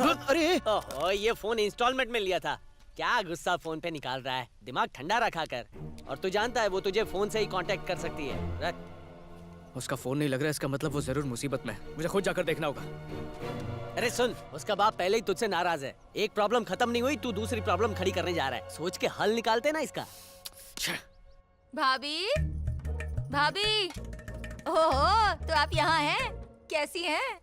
अरे ओहो, ये फोन इंस्टॉलमेंट में लिया था। क्या गुस्सा फोन पे निकाल रहा है, दिमाग ठंडा रखा कर। और तू जानता है वो तुझे फोन से ही कांटेक्ट कर सकती है। रख। उसका फोन नहीं लग रहा है, इसका मतलब वो जरूर मुसीबत में है। मुझे खुद जाकर देखना होगा। अरे सुन, उसका बाप पहले ही तुझसे नाराज है। एक प्रॉब्लम खत्म नहीं हुई, तू दूसरी प्रॉब्लम खड़ी करने जा रहा है। सोच के हल निकालते ना इसका। भाभी, भाभी, ओहो, तो आप यहाँ हैं? कैसी हैं?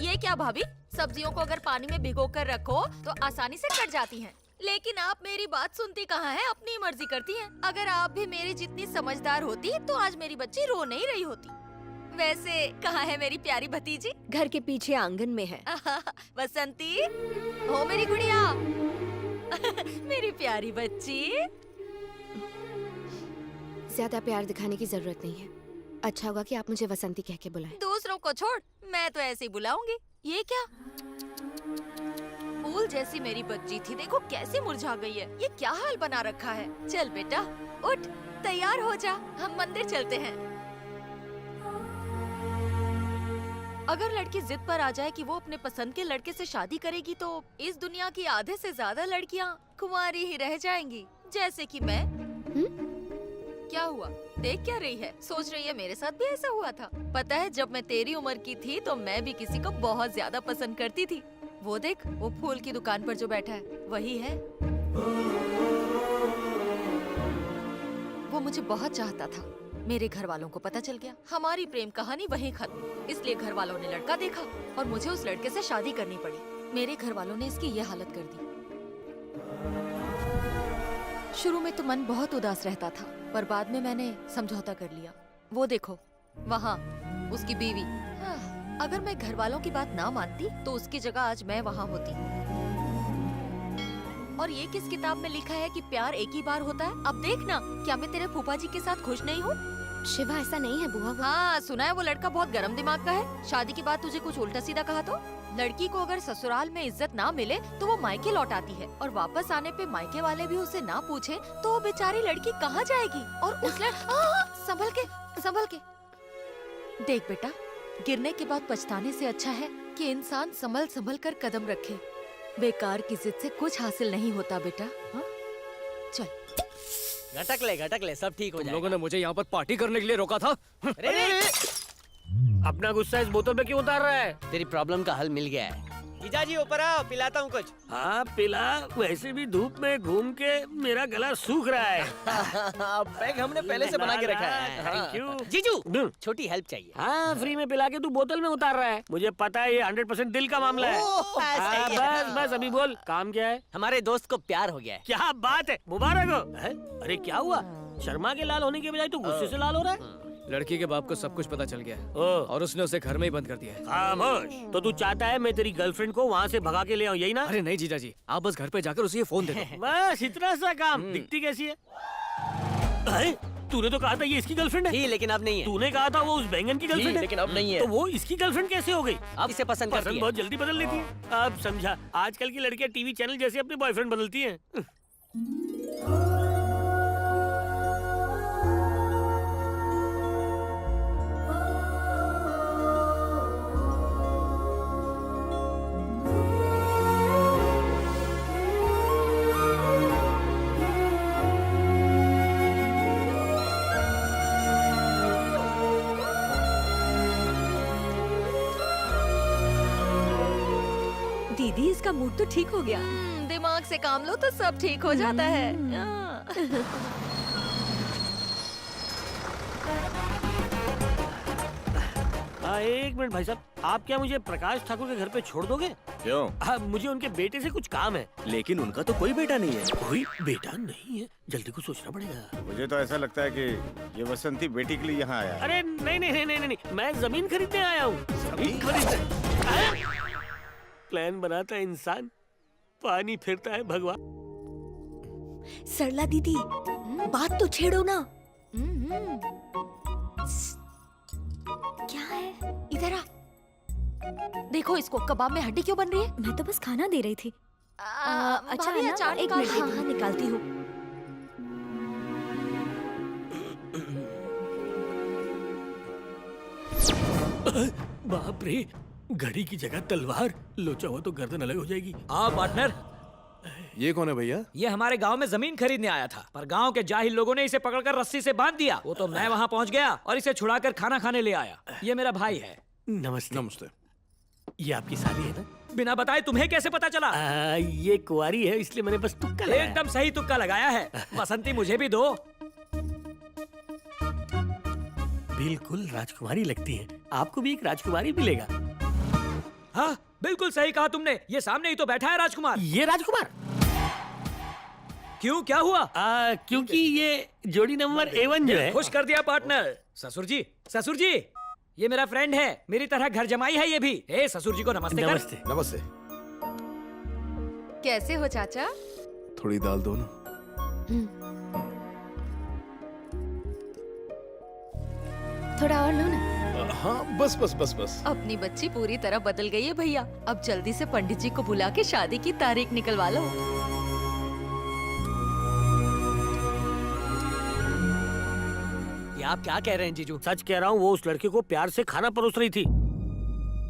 ये क्या भाभी, सब्जियों को अगर पानी में भिगो कर रखो तो आसानी से कट जाती हैं। लेकिन आप मेरी बात सुनती कहाँ हैं? अपनी मर्जी करती हैं। अगर आप भी मेरी जितनी समझदार होती तो आज मेरी बच्ची रो नहीं रही होती। वैसे कहाँ है मेरी प्यारी भतीजी? घर के पीछे आंगन में है। बसंती, हो मेरी गुड़िया। मेरी प्यारी बच्ची। ज्यादा प्यार दिखाने की जरूरत नहीं है। अच्छा होगा कि आप मुझे वसंती कह के बुलाएं। दूसरों को छोड़, मैं तो ऐसे ही बुलाऊंगी। ये क्या? फूल जैसी मेरी बच्ची थी, देखो कैसे मुरझा गई है। ये क्या हाल बना रखा है? चल बेटा, उठ, तैयार हो जा, हम मंदिर चलते हैं। अगर लड़की जिद पर आ जाए कि वो अपने पसंद के लड़के से शादी करेगी तो इस दुनिया की आधे से ज्यादा लड़कियां कुंवारी ही रह जाएंगी, जैसे कि मैं। क्या हुआ? देख क्या रही है? सोच रही है मेरे साथ भी ऐसा हुआ था। पता है, जब मैं तेरी उम्र की थी तो मैं भी किसी को बहुत ज्यादा पसंद करती थी। वो देख, वो फूल की दुकान पर जो बैठा है वही है। वो मुझे बहुत चाहता था। मेरे घर वालों को पता चल गया, हमारी प्रेम कहानी वहीं खत्म। इसलिए घर वालों ने लड़का देखा और मुझे उस लड़के से शादी करनी पड़ी। मेरे घर वालों ने इसकी ये हालत कर दी। शुरू में तो मन बहुत उदास रहता था, पर बाद में मैंने समझौता कर लिया। वो देखो वहाँ उसकी बीवी। अगर मैं घर वालों की बात ना मानती तो उसकी जगह आज मैं वहाँ होती। और ये किस किताब में लिखा है कि प्यार एक ही बार होता है? अब देखना, क्या मैं तेरे फूफा जी के साथ खुश नहीं हूँ? शिवा, ऐसा नहीं है बुआ। हाँ, सुना है वो लड़का बहुत गर्म दिमाग का है। शादी के बाद तुझे कुछ उल्टा सीधा कहा तो? लड़की को अगर ससुराल में इज्जत ना मिले तो वो मायके लौट आती है, और वापस आने पे मायके वाले भी उसे ना पूछे तो वो बेचारी लड़की कहाँ जाएगी? और उस संभल के, संभल के। देख बेटा, गिरने के बाद पछताने से अच्छा है कि इंसान संभल संभल कर कदम रखे। बेकार की जिद से कुछ हासिल नहीं होता बेटा। हाँ? चल घटक ले, सब ठीक हो जाएगा। लोगों ने मुझे यहाँ पर पार्टी करने के लिए रोका था। अरे अपना गुस्सा इस बोतल पे क्यों उतार रहा है? तेरी प्रॉब्लम का हल मिल गया है। जीजाजी ऊपर आओ, पिलाता हूँ कुछ। हाँ पिला, वैसे भी धूप में घूम के मेरा गला सूख रहा है। बैग हमने पहले से बना के रखा है। Thank you. जीजू, छोटी हेल्प चाहिए। हाँ, फ्री में पिला के तू बोतल में उतार रहा है। मुझे पता है ये 100% दिल का मामला है। हाँ, बस बस अभी बोल, काम क्या है? हमारे दोस्त को प्यार हो गया है। क्या बात है, मुबारक हो। अरे क्या हुआ? शर्मा के लाल होने के बजाय तू गुस्से से लाल हो रहा है? लड़की के बाप को सब कुछ पता चल गया है और उसने उसे घर में ही बंद कर दिया है। खामोश। तो तू चाहता है मैं तेरी गर्लफ्रेंड को वहाँ से भगा के ले आऊँ, यही ना? अरे नहीं जीजा जी, आप बस घर पे जाकर उसे ये फोन दे दो। बस इतना सा काम। दिखती कैसी है? तूने तो कहा था ये इसकी गर्लफ्रेंड है। थी, लेकिन अब नहीं है। तूने कहा था वो उस बैंगन की गर्लफ्रेंड है, लेकिन अब नहीं है। तो वो इसकी गर्लफ्रेंड कैसे हो गई? अब इसे पसंद करती है। बहुत जल्दी बदल लेती है। अब समझा, आजकल की लड़कियां टीवी चैनल जैसे अपने बॉयफ्रेंड बदलती हैं। दीदी, इसका मूड तो ठीक हो गया। दिमाग से काम लो तो सब ठीक हो जाता है। एक मिनट भाई साहब, आप क्या मुझे प्रकाश ठाकुर के घर पे छोड़ दोगे? क्यों? मुझे उनके बेटे से कुछ काम है। लेकिन उनका तो कोई बेटा नहीं है। कोई बेटा नहीं है? जल्दी कुछ सोचना पड़ेगा। मुझे तो ऐसा लगता है कि ये वसंती बेटी के लिए यहाँ आया है। अरे नहीं नहीं नहीं नहीं नहीं, मैं जमीन खरीदने आया हूँ। जमीन खरीदने? प्लान बनाता है इंसान, पानी फिरता है भगवान। सरला दीदी, बात तो छेड़ो ना। क्या है? इधर आ। देखो इसको, कबाब में हड्डी क्यों बन रही है? मैं तो बस खाना दे रही थी। अच्छा भाभी, है ना? अचार एक निकाल मिनट, दे। हाँ हाँ निकालती हूँ। बाप रे, घड़ी की जगह तलवार, लोचा हुआ तो गर्दन अलग हो जाएगी। हाँ पार्टनर, ये कौन है भैया? ये हमारे गांव में जमीन खरीदने आया था, पर गांव के जाहिल लोगों ने इसे पकड़कर रस्सी से बांध दिया। वो तो मैं वहां पहुंच गया और इसे छुड़ाकर खाना खाने ले आया। ये मेरा भाई है। नमस्ते। नमस्ते। ये आपकी साली है ना? बिना बताए तुम्हें कैसे पता चला? ये कुंवारी है इसलिए मैंने बस तुक्का लगाया। एकदम सही तुक्का लगाया है। बसंती मुझे भी दो। बिल्कुल राजकुमारी लगती है, आपको भी एक राजकुमारी मिलेगा। हाँ बिल्कुल सही कहा तुमने, ये सामने ही तो बैठा है राजकुमार। ये राजकुमार? क्यों, क्या हुआ? क्योंकि ये जोड़ी नंबर A1 जो है। खुश कर दिया पार्टनर। ससुर जी, ससुर जी, ये मेरा फ्रेंड है, मेरी तरह घर जमाई है ये भी। ए ससुर जी को नमस्ते कर। नमस्ते। नमस्ते। कैसे हो चाचा? थोड़ी दाल दो ना। थोड़ा और लो ना। हाँ बस बस बस बस। अपनी बच्ची पूरी तरह बदल गई है भैया। अब जल्दी से पंडित जी को बुला के शादी की तारीख निकलवा लो। ये आप क्या कह रहे हैं जीजू? सच कह रहा हूँ, वो उस लड़के को प्यार से खाना परोस रही थी।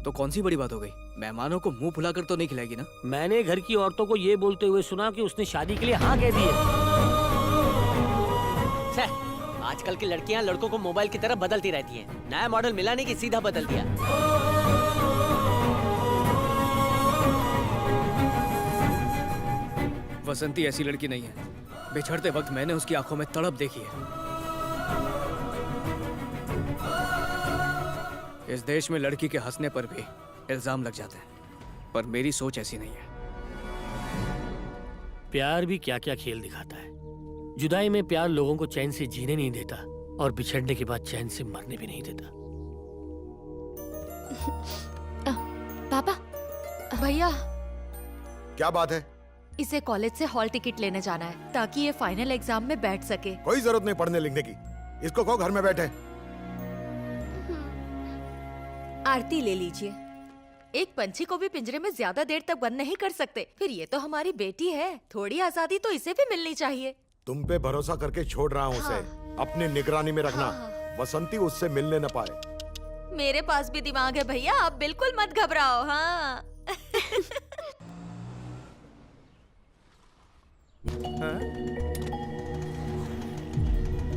तो कौन सी बड़ी बात हो गई? मेहमानों को मुंह फुलाकर तो नहीं खिलाएगी ना? मैंने घर की औरतों को ये बोलते हुए सुना कि उसने शादी के लिए हाँ कह दी है। आजकल की लड़कियां लड़कों को मोबाइल की तरह बदलती रहती हैं। नया मॉडल मिला नहीं कि सीधा बदल दिया। वसंती ऐसी लड़की नहीं है। बिछड़ते वक्त मैंने उसकी आंखों में तड़प देखी है। इस देश में लड़की के हंसने पर भी इल्जाम लग जाते हैं, पर मेरी सोच ऐसी नहीं है। प्यार भी क्या क्या खेल दिखाता है। जुदाई में प्यार लोगों को चैन से जीने नहीं देता और बिछड़ने के बाद चैन से मरने भी नहीं देता। पापा। भैया, क्या बात है? इसे कॉलेज से हॉल टिकट लेने जाना है ताकि ये फाइनल एग्जाम में बैठ सके। कोई जरूरत नहीं पढ़ने लिखने की, इसको कहो घर में बैठे। आरती ले लीजिए। एक पंछी को भी पिंजरे में ज्यादा देर तक बंद नहीं कर सकते। फिर ये तो हमारी बेटी है, थोड़ी आजादी तो इसे भी मिलनी चाहिए। तुम पे भरोसा करके छोड़ रहा हूँ उसे। अपनी निगरानी में रखना। वसंती उससे मिलने न पाए। मेरे पास भी दिमाग है भैया, आप बिल्कुल मत घबराओ। हाँ।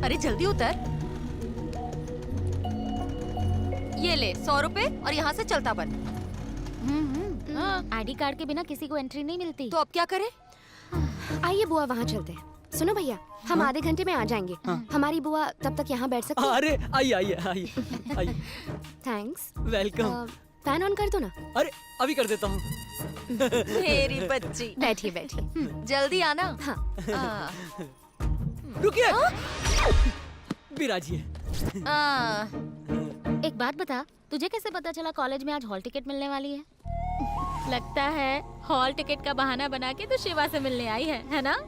अरे जल्दी उतर। ये ले 100 रुपए और यहाँ से चलता बन। आईडी कार्ड के बिना किसी को एंट्री नहीं मिलती। तो अब क्या करें? आइए बुआ, वहाँ चलते हैं। सुनो भैया, हम आधे घंटे में आ जाएंगे। हमारी बुआ तब तक यहाँ बैठ सकती है। अरे आइए आइए आइए आइए। थैंक्स। वेलकम। फैन ऑन कर दो ना। अरे अभी कर देता हूँ। मेरी बच्ची। बैठिए बैठिए। जल्दी आना। हाँ। रुकिए। बिराजिए। एक बात बता, तुझे कैसे पता चला कॉलेज में आज हॉल टिकट मिलने वाली है? लगता है हॉल टिकट का बहाना बना के तो शिवा से मिलने आई है ना?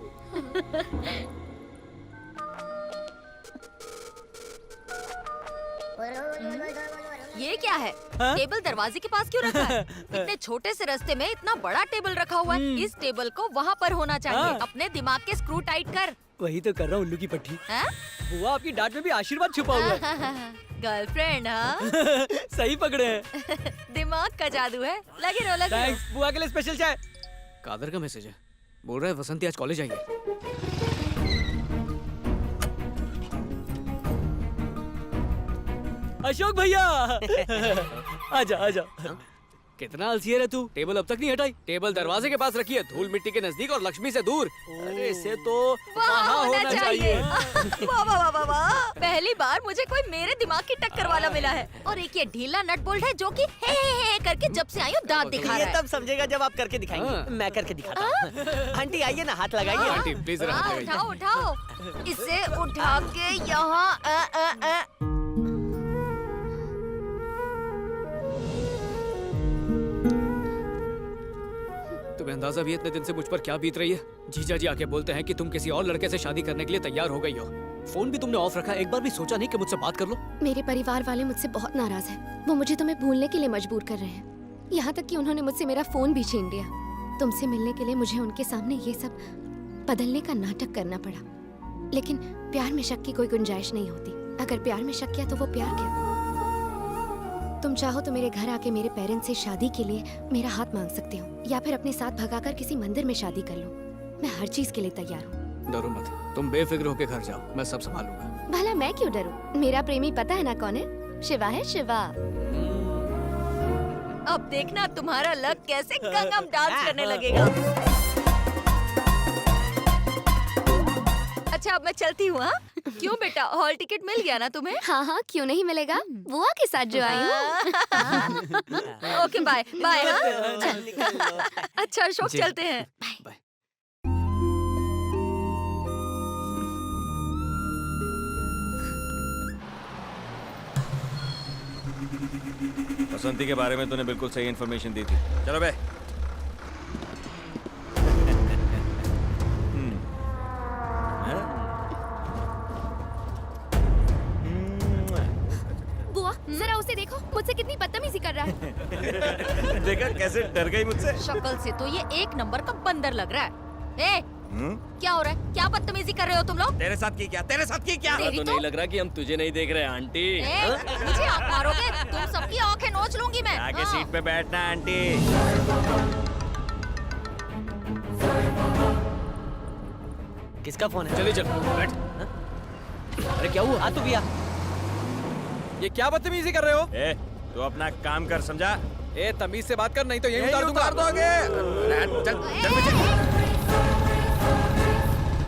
ये क्या है? टेबल दरवाजे के पास क्यों रखा है? इतने छोटे से रास्ते में इतना बड़ा टेबल रखा हुआ है। इस टेबल को वहाँ पर होना चाहिए। अपने दिमाग के स्क्रू टाइट कर। वही तो कर रहा हूँ, उल्लू की पट्टी। हाँ? बुआ आपकी डांट में भी आशीर्वाद छुपा हुआ है। गर्लफ्रेंड? हाँ। सही पकड़े हैं। दिमाग का जादू है। लगे रहो लगे रहो। थैंक्स। बुआ के लिए स्पेशल चाय। कादर का मैसेज है, बोल रहा है वसंती आज कॉलेज आएगी। अशोक भैया। आजा आजा। कितना अलसी है तू? टेबल अब तक नहीं हटाई। टेबल दरवाजे के पास रखी है, धूल मिट्टी के नजदीक और लक्ष्मी से दूर। अरे इसे तो वहाँ वहाँ होना चाहिए। वाह वाह वाह वाह। पहली बार मुझे कोई मेरे दिमाग की टक्कर वाला मिला है। और एक ये ढीला नट बोल्ट है जो कि हे करके जब से आई हूँ दांत दिखा ये रहा है। तब समझेगा जब आप करके दिखाएंगे। मैं करके दिखाता हूँ। आंटी आइए ना, हाथ लगाइए। आंटी प्लीज जरा हाथ लगाइए। उठाओ उठाओ। इसे उठा के यहाँ तुम्हें अंदाजा भी इतने दिन से मुझ पर क्या बीत रही है? जीजा जी आके बोलते हैं कि तुम किसी और लड़के से शादी करने के लिए तैयार हो गई हो। फोन भी तुमने ऑफ रखा, एक बार भी सोचा नहीं कि मुझसे बात कर लो? मेरे परिवार वाले मुझसे बहुत नाराज हैं। वो मुझे तुम्हें भूलने के लिए मजबूर कर रहे हैं। यहाँ तक कि उन्होंने मुझसे मेरा फोन भी छीन लिया। तुमसे मिलने के लिए मुझे उनके सामने ये सब बदलने का नाटक करना पड़ा। लेकिन प्यार में शक की कोई गुंजाइश नहीं होती। अगर प्यार में शक किया तो वो प्यार क्या? तुम चाहो तो मेरे घर आके मेरे पेरेंट्स से शादी के लिए मेरा हाथ मांग सकते हो, या फिर अपने साथ भगाकर किसी मंदिर में शादी कर लो। मैं हर चीज के लिए तैयार हूँ। डरो मत, तुम बेफिक्र होके घर जाओ, मैं सब संभालूंगा। भला मैं क्यों डरूं? मेरा प्रेमी पता है ना कौन है? शिवा है, शिवा। अब देखना तुम्हारा लक कैसे गंगम डांस करने लगेगा। अच्छा अब मैं चलती हूँ। हाँ? क्यों बेटा, हॉल टिकट मिल गया ना तुम्हें? हाँ हाँ, क्यों नहीं मिलेगा? बुआ के साथ जो आई हूँ। Okay bye bye. हाँ अच्छा अशोक, चलते हैं। बाय। बसंती के बारे में तूने बिल्कुल सही इन्फॉर्मेशन दी थी। चलो बे। बुआ जरा उसे देखो, मुझसे कितनी बदतमीजी कर रहा है। देखा कैसे डर गई मुझसे। शक्ल से तो ये एक नंबर का बंदर लग रहा है। ए, क्या हो रहा है? क्या बदतमीजी कर रहे हो तुम लोग? तेरे साथ की क्या? तेरे साथ की क्या? तेरी तो तो नहीं लग रहा कि हम तुझे नहीं देख रहे आंटी। मुझे आँख मारोगे? तुम सबकी आँखें नोच लूंगी मैं। आगे हाँ। सीट पे बैठना आंटी। किसका फोन है? चलिए चल, बैठ। अरे क्या हुआ? आ तू भैया। ये क्या बदतमीजी कर रहे हो? ए, तू अपना काम कर, समझा? ए, तमीज से बात कर, नहीं तो यही उतार दूंगा। दोगे। चल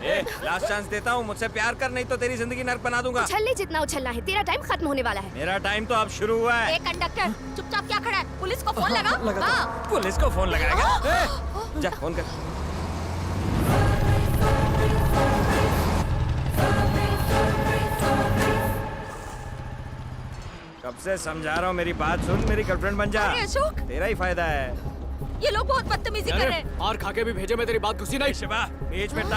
ए, लास्ट चांस देता हूँ, मुझसे प्यार कर, नहीं तो तेरी जिंदगी नर्क बना दूंगा। उछल ले जितना उछलना है, तेरा टाइम खत्म होने वाला है। मेरा टाइम तो अब शुरू हुआ है। ए कंडक्टर, चुपचाप क्या खड़ा है? पुलिस को फोन लगा। हाँ। पुलिस को फोन लगाएगा? ए, जा फोन कर। कब से समझा रहा हूँ, मेरी बात सुन, मेरी गर्लफ्रेंड बन जा। अरे अशोक, तेरा ही फायदा है। ये लोग बहुत बदतमीजी कर रहे हैं। और खा के भी भेजे, मैं तेरी बात घुसी नहीं। शिवा, बीच में